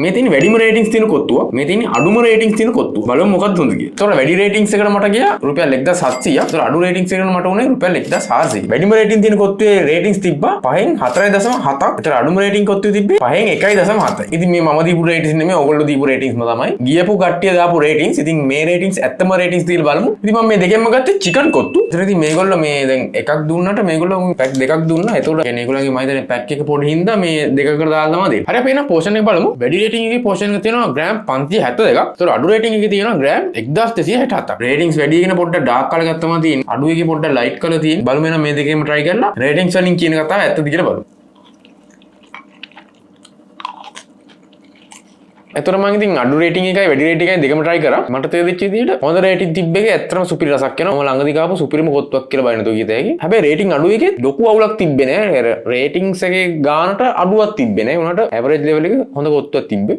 මේ තියෙන වැඩිම රේටින්ග්ස් තියෙන කොත්තුව මේ තියෙන අඩුම රේටින්ග්ස් තියෙන කොත්තුව බලමු මොකක්ද හොඳ කියලා. ඒතකොට වැඩි රේටින්ග්ස් එකට මට ගියා රුපියල් 1700ක්. ඒතකොට අඩු රේටින්ග්ස් එකට මට උනේ රුපියල් 1400. වැඩිම රේටින්ග් තියෙන කොත්තුවේ රේටින්ග්ස් තිබ්බා 5න් 4.7ක්. ඒතර අඩුම රේටින්ග් කොත්තුවේ තිබ්බේ 5න් 1.7. ඉතින් මේ මම දීපු රේටින්ග්ස් නෙමෙයි ඔයගොල්ලෝ දීපු රේටින්ග්ස්ම තමයි. ගියපු කට්ටිය දාපු රේටින්ග්ස්. ඉතින් මේ රේටින්ග්ස් ඇත්තම රේටින්ග්ස් දීලා බලමු. ඉතින් මම මේ දෙකෙන්ම ගත්තේ චිකන් කොත්තු. ඒතර ඉතින් මේගොල්ලෝ මේ දැන් එකක් දුන්නට මේගොල්ලෝ පැක් දෙකක් දුන්නා. ඒතකොට يعني ඒගොල්ලන්ගේ මම හිතන්නේ පැක් එක පොඩි හින්දා මේ දෙකකට දාලා තමයි දෙන්නේ. හරි අපි එන පෝෂන් එක බලමු. වැඩි රේටින්ග් එකේ පෝෂන් එක තියෙනවා ග්‍රෑම් 572ක්. ඒතකොට අඩු රේටින්ග් එකේ තියෙනවා ග්‍රෑම් 1267ක්. රේටින්ග්ස් වැඩි එකන පොඩ්ඩක් ඩාර්ක් කලර් එකක් තමයි තියෙන්නේ. අඩු එකේ පොඩ්ඩක් ලයිට් කලර් තියෙන්නේ. බලමු එන මේ දෙකේම try කරලා රේටින්ග්ස් වලින් කියන කතාව ඇත්තද කියලා බලමු. එතකොට මම ඉතින් අඩු රේටින්ග් එකයි වැඩි රේටින්ග් එකයි දෙකම try කරා. මට තේරෙච්ච විදිහට හොඳ රේටින්ග් තිබ්බ එකේ ඇත්තටම සුපිරි රසක් එනවා. මම ළඟදී කාපු සුපිරිම කොත්තුවක් කියලා බලන්න තෝ කීතේ. හැබැයි රේටින්ග් අඩු එකේ ලොකු අවුලක් තිබ්බේ නෑ. රේටින්ග්ස් එකේ ගානට අඩුවක් තිබ්බේ නෑ. උනට ඇවරේජ් ලෙවල් එකේ හොඳ කොත්තුවක් තිබ්බේ.